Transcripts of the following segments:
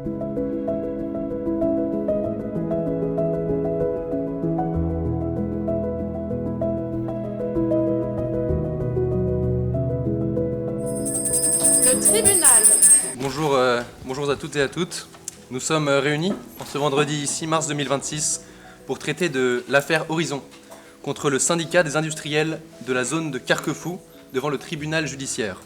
Le tribunal. Bonjour à toutes et à toutes. Nous sommes réunis en ce vendredi 6 mars 2026 pour traiter de l'affaire Horizon contre le syndicat des industriels de la zone de Carquefou devant le tribunal judiciaire.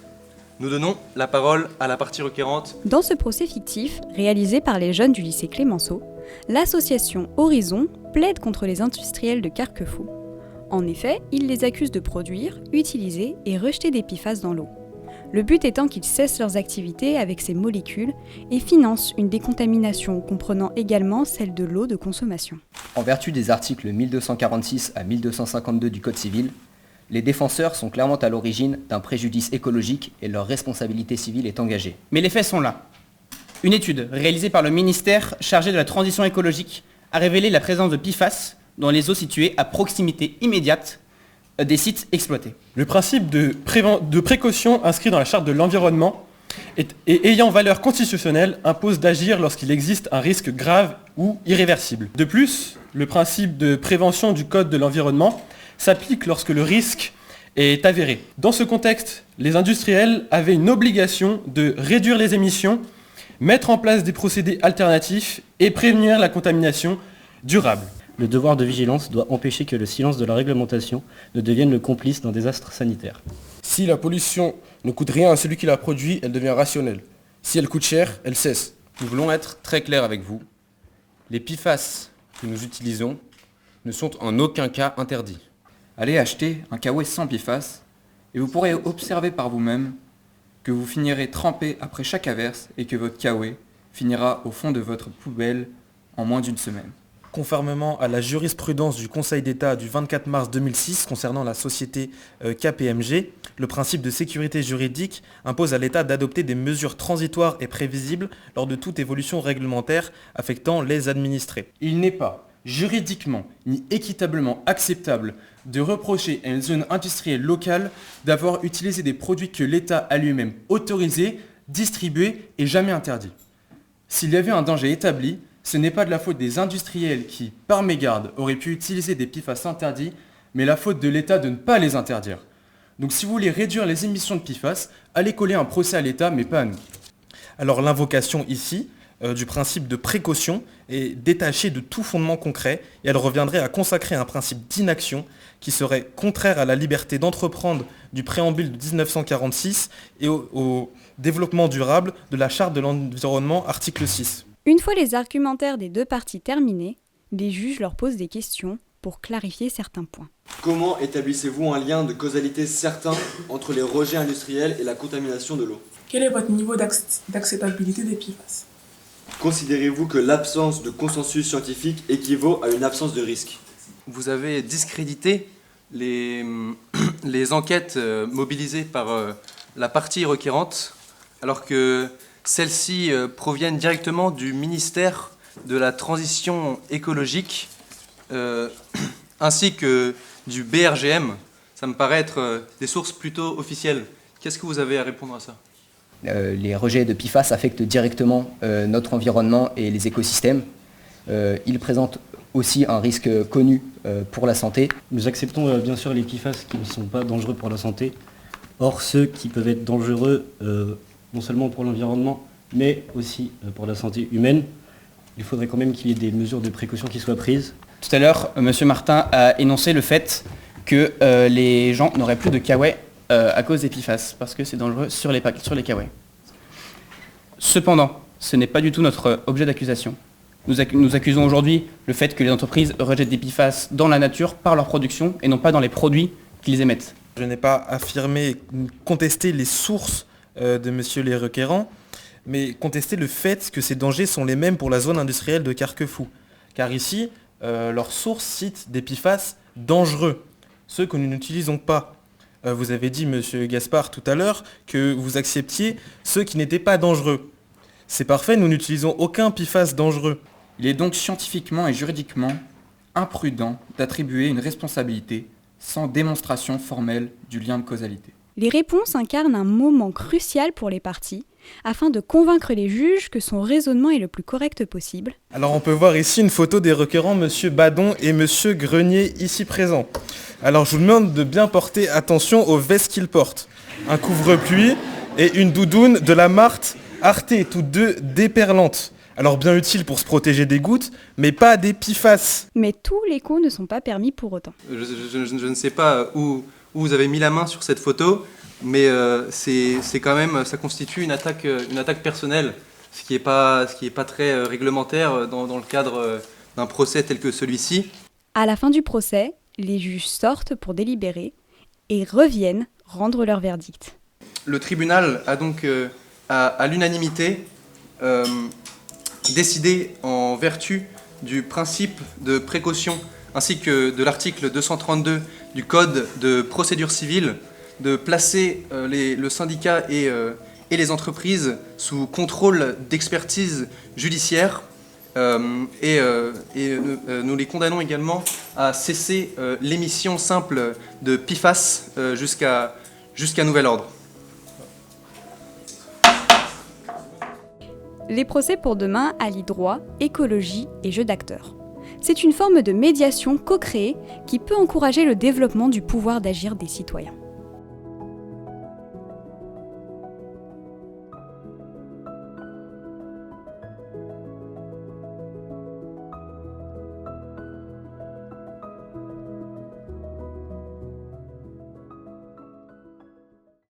Nous donnons la parole à la partie requérante. Dans ce procès fictif, réalisé par les jeunes du lycée Clémenceau, l'association Horizon plaide contre les industriels de Carquefou. En effet, ils les accusent de produire, utiliser et rejeter des PFAS dans l'eau. Le but étant qu'ils cessent leurs activités avec ces molécules et financent une décontamination comprenant également celle de l'eau de consommation. En vertu des articles 1246 à 1252 du Code civil, les défenseurs sont clairement à l'origine d'un préjudice écologique et leur responsabilité civile est engagée. Mais les faits sont là. Une étude réalisée par le ministère chargé de la transition écologique a révélé la présence de PFAS dans les eaux situées à proximité immédiate des sites exploités. Le principe de précaution inscrit dans la Charte de l'environnement et ayant valeur constitutionnelle impose d'agir lorsqu'il existe un risque grave ou irréversible. De plus, le principe de prévention du Code de l'environnement s'applique lorsque le risque est avéré. Dans ce contexte, les industriels avaient une obligation de réduire les émissions, mettre en place des procédés alternatifs et prévenir la contamination durable. Le devoir de vigilance doit empêcher que le silence de la réglementation ne devienne le complice d'un désastre sanitaire. Si la pollution ne coûte rien à celui qui la produit, elle devient rationnelle. Si elle coûte cher, elle cesse. Nous voulons être très clairs avec vous. Les PFAS que nous utilisons ne sont en aucun cas interdits. Allez acheter un kawaii sans PFAS et vous pourrez observer par vous-même que vous finirez trempé après chaque averse et que votre kawaii finira au fond de votre poubelle en moins d'une semaine. Conformément à la jurisprudence du Conseil d'État du 24 mars 2006 concernant la société KPMG, le principe de sécurité juridique impose à l'État d'adopter des mesures transitoires et prévisibles lors de toute évolution réglementaire affectant les administrés. Il n'est pas juridiquement ni équitablement acceptable de reprocher à une zone industrielle locale d'avoir utilisé des produits que l'État a lui-même autorisés, distribués et jamais interdits. S'il y avait un danger établi, ce n'est pas de la faute des industriels qui, par mégarde, auraient pu utiliser des PFAS interdits, mais la faute de l'État de ne pas les interdire. Donc si vous voulez réduire les émissions de PFAS, allez coller un procès à l'État, mais pas à nous. Alors l'invocation ici du principe de précaution est détachée de tout fondement concret et elle reviendrait à consacrer un principe d'inaction qui serait contraire à la liberté d'entreprendre du préambule de 1946 et au développement durable de la Charte de l'environnement, article 6. Une fois les argumentaires des deux parties terminés, les juges leur posent des questions pour clarifier certains points. Comment établissez-vous un lien de causalité certain entre les rejets industriels et la contamination de l'eau ? Quel est votre niveau d'acceptabilité des PFAS ? Considérez-vous que l'absence de consensus scientifique équivaut à une absence de risque ? Vous avez discrédité les enquêtes mobilisées par la partie requérante, alors que celles-ci proviennent directement du ministère de la Transition écologique, ainsi que du BRGM. Ça me paraît être des sources plutôt officielles. Qu'est-ce que vous avez à répondre à ça ? Les rejets de PFAS affectent directement notre environnement et les écosystèmes. Ils présentent aussi un risque connu pour la santé. Nous acceptons bien sûr les PFAS qui ne sont pas dangereux pour la santé. Or, ceux qui peuvent être dangereux non seulement pour l'environnement, mais aussi pour la santé humaine, il faudrait quand même qu'il y ait des mesures de précaution qui soient prises. Tout à l'heure, M. Martin a énoncé le fait que les gens n'auraient plus de kawaii à cause des PFAS, parce que c'est dangereux sur les kawaii. Cependant, ce n'est pas du tout notre objet d'accusation. Nous accusons aujourd'hui le fait que les entreprises rejettent des PFAS dans la nature par leur production et non pas dans les produits qu'ils émettent. Je n'ai pas affirmé contester les sources de monsieur les requérants, mais contester le fait que ces dangers sont les mêmes pour la zone industrielle de Carquefou. Car ici, leurs sources citent des PFAS dangereux, ceux que nous n'utilisons pas. Vous avez dit, monsieur Gaspard, tout à l'heure, que vous acceptiez ceux qui n'étaient pas dangereux. C'est parfait, nous n'utilisons aucun PFAS dangereux. Il est donc scientifiquement et juridiquement imprudent d'attribuer une responsabilité sans démonstration formelle du lien de causalité. Les réponses incarnent un moment crucial pour les parties, afin de convaincre les juges que son raisonnement est le plus correct possible. Alors on peut voir ici une photo des requérants Monsieur Badon et Monsieur Grenier ici présents. Alors je vous demande de bien porter attention aux vestes qu'ils portent. Un couvre-pluie et une doudoune de la marque Arte, toutes deux déperlantes. Alors bien utile pour se protéger des gouttes, mais pas des PFAS. Mais tous les coups ne sont pas permis pour autant. Je ne sais pas où vous avez mis la main sur cette photo, mais c'est quand même, ça constitue une attaque personnelle, ce qui est pas très réglementaire dans le cadre d'un procès tel que celui-ci. À la fin du procès, les juges sortent pour délibérer et reviennent rendre leur verdict. Le tribunal a donc, à l'unanimité, décidé en vertu du principe de précaution ainsi que de l'article 232 du Code de procédure civile de placer le syndicat et les entreprises sous contrôle d'expertise judiciaire et nous les condamnons également à cesser l'émission simple de PFAS jusqu'à nouvel ordre. Les procès pour demain allient droit, écologie et jeu d'acteurs. C'est une forme de médiation co-créée qui peut encourager le développement du pouvoir d'agir des citoyens.